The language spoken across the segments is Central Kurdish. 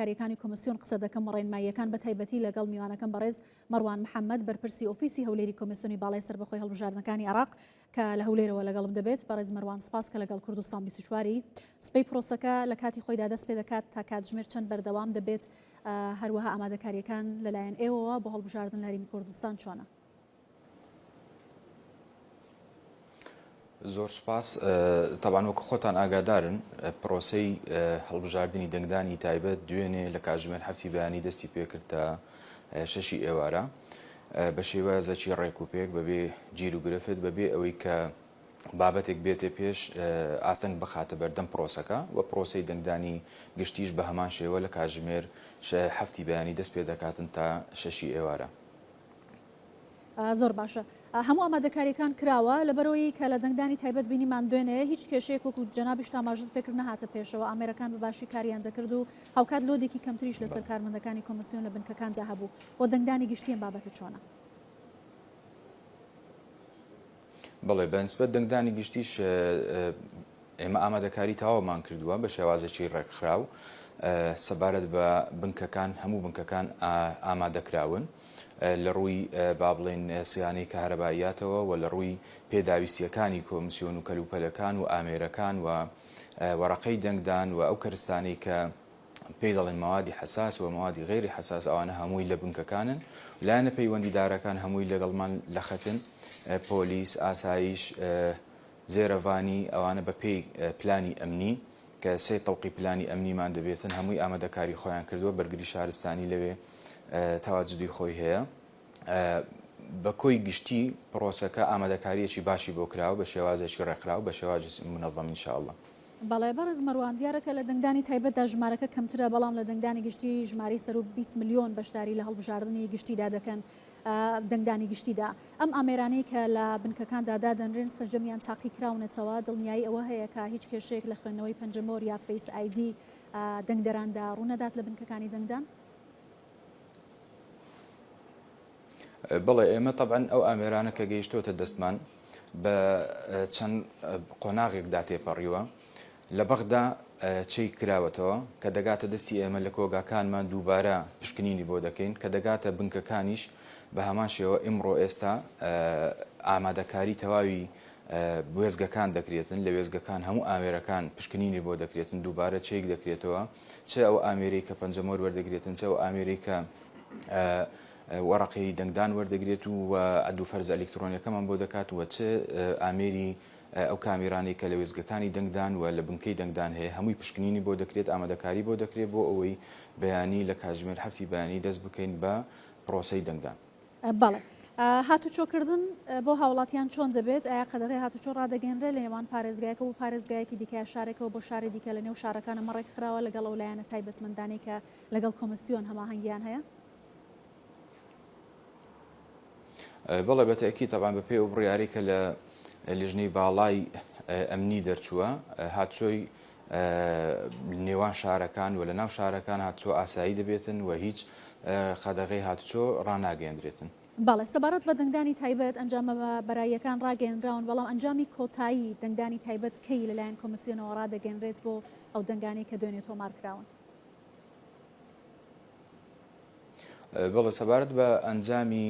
ئامادەکاریەکانی کۆمسیۆن قسە دەکەم ڕێنماییەکان بە تایبەتی لەگەڵ میوانەکەم بەڕێز مەروان محەممەد بەرپرسی ئۆفیسی هەولێری کۆمسیۆنی باڵای سەربەخۆی هەڵبژاردنەکانی عێراق کە لە هەولێرەوە لەگەڵم دەبێت. بەڕێز مەروان سپاس کە لەگەڵ کوردستان 24 سپەی پرۆسەکە لە کاتی خۆیدا دەست پێ دەکات تا کاتژمێر چەند بەردەوام دەبێت، هەروەها ئامادەکاریەکان لەلایەن ئێوەوە بۆ هەڵبژاردن لە هەرێمی کوردستان چۆنە؟ زۆر سپاس. تەبان وەکو خۆتان ئاگادارن پرۆسەی هەڵبژاردننی دەنگدانی تایبەت دوێنێ لە کاتژمێر هەفتی بەیانی دەستی پێکرد تا 6 ئێوارە بە شێوازەکی ڕێک و پێک بەبێ گیر و گرفت بەبێ ئەوەی کە بابەتێک بێتێ پێش ئاستەنگ بخاتە بەردەم پرۆسەکە و پرۆسەی دەنگدانی گشتیش بە هەمان شێوە لە کاتژمێر هەفتی بەیانی دەست پێ دەکاتن تا 6 ئێوارە. زۆر باشە. هەموو ئامادەکاریەکان کراوە لەبەرەوەی کە لە دەنگدانی تایبەت بینیمان دوێنێ هیچ کێشەیەک وەکو جەنابیش تاماژت پێکرد نەهاتە پێشەوە. ئامێرەکان بەباشی کاریان دەکرد و هاوکات لۆدێکی کەمتریش لەسەر کارمەندەکانی کۆمسیۆن لە بنکەکاندا هەبوو. بۆ دەنگدانی گشتیان بابەتە چۆنە؟ بەڵێ بەنسبەت دەنگدانی گشتیش ئێمە ئامادەکاری تەواومان کردووە بە شێوازێکی ڕێکخراو سەبارەت بە بنکەکان، هەموو بنکەکان ئامادەکراون لە ڕووی با بڵێن سیانەی کارەباییاتەوە و لە ڕووی پێداویستیەکانی کۆمسیۆن و کەلوپەلەکان و ئامێرەکان و وەرەقەی دەنگدان و ئەو کەرستانەی کە پێی دەڵێن مەوادی حساس و مەوادی غێری حساس ئەوانە هەمووی لە بنکەکانن. لایەنە پەیوەندیدارەکان هەمووی لەگەڵمان لە خەتن، پۆلیس، ئاسایش، زێرەڤانی، ئەوانە بە پێی پلانی ئەمنی کە 3 تەوقی پلانی ئەمنیمان دەبێتن هەمووی ئامادەکاری خۆیان کردووە. بەرگری شارستانی لەوێ تەواجدی خۆی هەیە. بە کۆی گشتی پرۆسەکە ئامادەکاریەکی باشی بۆ کراوە بە شێوازێکی ڕێکخراو بە شێوازی منەظەم ئینشاءالله. بەڵێ بەڕێز مەروان دیارەکە لە دەنگدانی تایبەتدا ژمارەکە کەمترە، بەڵام لە دەنگدانی گشتی ژمارەی سەر و 20 ملیۆن بەشداری لە هەڵبژاردننی گشتیدا دەکەن. دەنگدانی گشتیدا ئەم ئامێرانەی کە لە بنکەکاندا دادەنرێن سەرجەمیان تاقی کراونەتەوە، دڵنیایی ئەوە هەیە کە هیچ کێشەیەک لە خوێندنەوەی پەنجەمۆر یا فیس آیدی دەنگدەراندا ڕوونەدات لە بنکەکانی دەنگدان؟ بەڵێ ئێمە طبعاً ئەو ئامێرانە کە گەیشتۆتە دەستمان بە چەند قۆناغێکدا تێپەڕیوە لە بەغدا چی کراوەتەوە کە دەگاتە دەستی ئێمە لە کۆگاکانمان دووبارە پشکنینی بۆ دەکەین کە دەگاتە بنکەکانیش بە هەمان شێوە ئیمڕۆ ئێستا ئامادەکاری تەواوی وێزگەکان دەکرێتن. لە وێزگەکان هەموو ئامێرەکان پشکنینی بۆ دەکرێتن، دووبارە چێک دەکرێتەوە، چه ئەو ئامێرەی کە پەنجەمۆر وەردەگرێتن، چه ئەو ئامێرەی کە وەرەقەی دەنگدان وەردەگرێت و ئەدوو فەرز ئەلکترۆنیەکەمان بۆ دەکات و چه ئامێری ئەو کامێرانەی کە لە وێزگەکانی دەنگدان و لە بنکەی دەنگدان هەیە هەمووی پشکنینی بۆ دەکرێت، ئامادەکاری بۆ دەکرێت بۆ ئەوەی بەیانی لە کاتژمێر هەفتی بەیانی دەست بکەین بە پرۆسەی دەنگدان. بەڵێ هاتوچۆکردن بۆ هاوڵاتیان چۆن دەبێت؟ ئایا قەدەغی هاتوچۆ ڕادەگەێنرێ لە نێوان پارێزگایەکە و پارێزگایەکی دیکە شارێکەوە بۆ شاری دیکە لە نێو شارەکانە مەڕێک خراوە لەگەڵ ئەو لایەنە تایبەتمەندانەی کە لەگەڵ کۆمسیۆن هەماهەنگیان هەیە؟ بەڵێ بەتەکی تەبان بەپێی ئەو بڕیاری کە لە لیژنەی باڵای ئەمنی دەرچووە هاتچۆی نێوان شارەکان و لە ناو شارەکان هاتچۆ ئاسایی دەبێتن و هیچ قەدەغی هاتچۆ ڕناگەێنرێتن. بەڵێ سەبارەت بە دەنگدانی تایبەت ئەنجامە بەراییەکان ڕاگەێنراون، بەڵام ئەنجامی کۆتایی دەنگدانی تایبەت کەی لەلایەن کۆمسیۆنەوە ڕادەگەێنرێت بۆ ئەو دەنگانی کە دوێنێ تۆمارکراون؟ بەڵێ سەبارەت بە ئەنجامی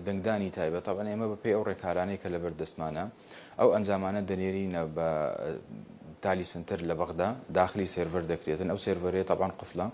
دەنگدانی تایبەت تاوان ئێمە بەپێی ئەو ڕێکارانەی کە لەبەر دەستمانە ئەو ئەنجامانە دەنێرینە بە تالی سنتەر لە بەغدا داخلی سێرڤەر دەکرێتن. ئەو سێرڤەرێ تاوان قفڵە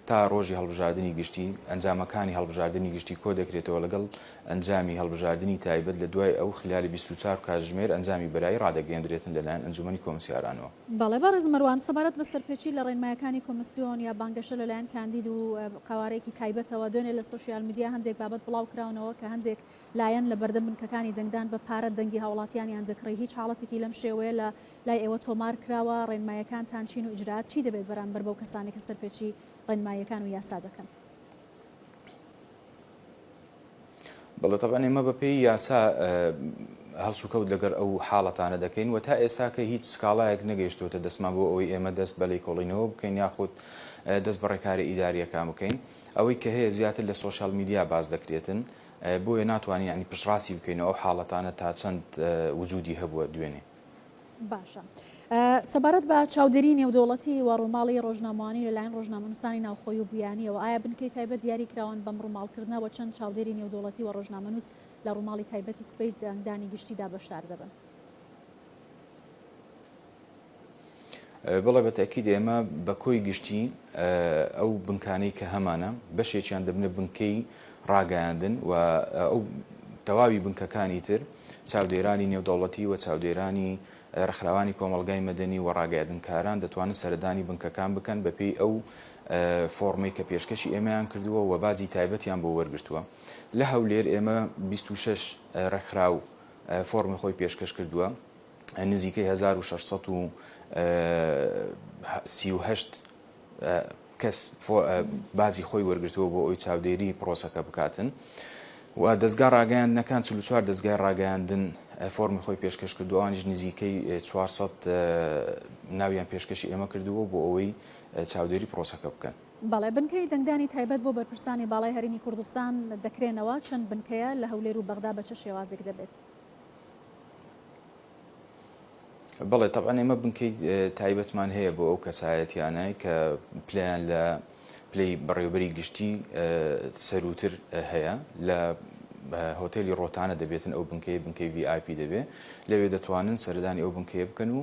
تا ڕۆژی هەڵبژاردننی گشتی ئەنجامەکانی هەڵبژاردننی گشتی کۆ دەکرێتەوە لەگەڵ ئەنجامی هەڵبژاردننی تایبەت لە دوای ئەو خلالی 24 کاتژمێر ئەنجامی بەرایی ڕادەگەێنرێتن لەلایەن ئەنجومەنی کۆمسیارانەوە. بەڵێ بەڕێز مەروان سەبارەت بە سەرپێچی لە ڕێنمایەکانی کۆمسیۆن یا بانگەشە لەلایەن کاندید و قوارەیەکی تایبەتەوە دوێنێ لە سوشیال میدیا هەندێک بابەت بڵاو کراونەوە کە هەندێک لایەن لە بەردەم بنکەکانی دەنگدان بە پارە دەنگی هاوڵاتیانیان دەکڕی. هیچ حاڵەتێکی لەم شێوەیە لە لای ئێوە تۆمار کراوە؟ ڕێنمایەکانتان چین و ئیجرات چی دەبێت بەرامبەر بەو کەسانی کە سەرپێچی ڕێنمایەکان و یاسا دەکەن؟ بەڵێ تەبان ئێمە بەپێی یاسا هەڵسوکەوت لەگەر ئەو حاڵەتانە دەکەین و تا ئێستا کە هیچ سکاڵایەک نەگەیشتوتە دەستمان بۆ ئەوەی ئێمە دەست بەلەی کۆڵینەوە بکەین یاخود دەست بە ڕێکاری ئیداریەکان بکەین. ئەوەی کە هەیە زیاتر لە سۆشال میدیا باز دەکرێتن بۆیە ناتوانین ینی پشتڕاستی بکەینەوە ئەو حاڵەتانە تا چەند وجودی هەبووە دوێنێ. باشە سەبارەت بە چاودێری نێودەوڵەتی و ڕووماڵی ڕۆژنامەوانی لەلایەن ڕۆژنامەنووسانی ناوخۆی و بیانیەوە ئایا بنکەی تایبەت دیاری کراون بەم ڕووماڵکردنەوە چەند چاودێری نێودەوڵەتی و ڕۆژنامەنووس لە ڕووماڵی تایبەتی سپەی دەنگدانی گشتیدا بەشدار دەبن؟ بەڵێ بەتەکید ئێمە بە کۆی گشتی ئەو بنکانەی کە هەمانە بەشێکیان دەبنە بنکەی ڕاگەیاندن و ئەو تەواوی بنکەکانی تر چاودێرانی نێودەوڵەتی و چاودێرانی ڕێکخراوانی کۆمەڵگای مەدەنی و ڕاگەیاندنکاران دەتوانن سەردانی بنکەکان بکەن بەپێی ئەو فۆرمەی کە پێشکەشی ئێمەیان کردووە و باجی تایبەتیان بۆ وەرگرتووە. لە هەولێر ئێمە 26 ڕێکخراو فۆرمی خۆی پێشکەش کردووە، نزیکەی 1638 کەس باجی خۆی وەرگرتووە بۆ ئەوی چاودێری پرۆسەکە بکاتن و دەستگا ڕاگەیاندنەکان 44 دەستگای ڕاگەیاندن فۆرمی خۆی پێشکەش کردو، ئەوانیش نزیکەی 400 ناویان پێشکەشی ئێمە کردووە بۆ ئەوەی چاودێری پرۆسەکە بکەن. بەڵێ بنکەی دەنگدانی تایبەت بۆ بەرپرسانی باڵای هەرێمی کوردستان دەکرێنەوە چەند بنکەیە لە هەولێر و بەغدا بە چه شێوازێک دەبێت؟ بەڵێ طبعاً ئێمە بنکەی تایبەتمان هەیە بۆ ئەو کەسایەتیانەی کە پلیان لە پلی بەڕێوەبەری گشتی سەروتر هەیە لە هۆتێلی ڕۆتانە دەبێتن ئەو بنکەی VIP دەبێت لەوێ دەتوانن سەردانی ئەو بنکەیە بکەن و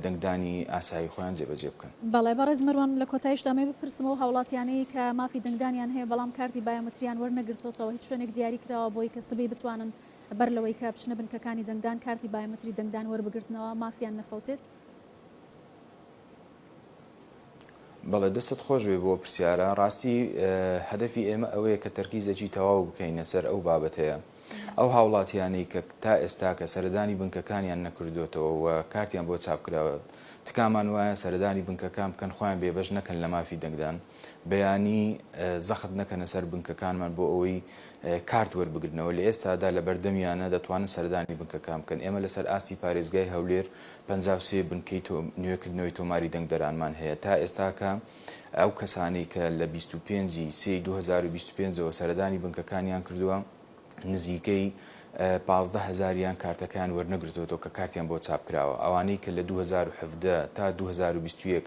دەنگدانی ئاسایی خۆیان جێبەجێ بکەن. بەڵێ بەڕێز مروان لە کۆتاییشدامێ بپرسمەوە هاوڵاتیانەی کە مافی دەنگدانیان هەیە بەڵام کارتی بایۆمەتریان وەرنەگرتووەوە هیچ شوێنێک دیاری کراوە بۆی کە سبەی بتوانن بەر لەوەی کە بچنە بنکەکانی دەنگدان کارتی بایۆمەتری دەنگدان وەربگرتنەوە مافیان نەفەوتێت؟ بەڵێ دەستت خۆش بێ بۆ پرسیارە. ڕاستی هەدەفی ئێمە ئەوەیە کە تەرکیزێکی تەواو بکەینە سەر ئەو بابەتەیە. ئەو هاوڵاتیانەی کە تا ئێستا کە سەردانی بنکەکانیان نەکردوێتەوە و کارتیان بۆ چاپکراوە تکامان وایە سەردانی بنکەکان بکەن خۆیان بێبەش نەکەن لە مافی دەنگدان، بەیانی زەخت نەکەنە سەر بنکەکانمان بۆ ئەوەی کارت وەربگرنەوە. لە ئێستادا لە بەردەمیانە دەتوانن سەردانی بنکەکان بکەن. ئێمە لەسەر ئاستی پارێزگای هەولێر 53 بنکەی نوێکردنەوەی تۆماری دەنگدەرانمان هەیە. تا ئێستاکە ئەو کەسانی کە لە 25/3/2025ەوە سەردانی بنکەکانیان کردووە نزیکەی 15,000یان کارتەکان وەرنەگرتوێتەوە کە کارتیان بۆ چاپکراوە. ئەوانەی کە لە 2017 تا 2021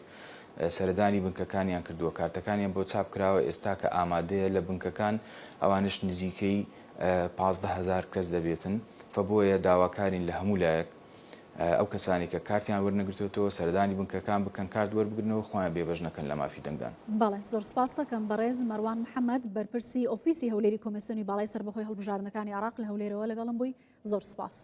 سەردانی بنکەکانیان کردووە کارتەکانیان بۆ چاپکراوە ئێستا کە ئامادەیە لە بنکەکان ئەوانش نزیکەی 15,000 کەس دەبێتن. فبۆیە داواکارین لە هەموو لایەک ئەو کەسانی کە کارتیان وەرنەگرتوێتەوە سەردانی بنکەکان بکەن کارت وەربگرنەوە خۆیان بێبەش نەکەن لە مافی دەنگدان. بەڵێ زۆر سپاس دەکەم بەڕێز مەروان محەممەد بەرپرسی ئۆفیسی هەولێری کۆمسیۆنی باڵای سەربەخۆی هەڵبژاردنەکانی عراق لە هەولێرەوە لەگەڵم بووی. زۆر سپاس.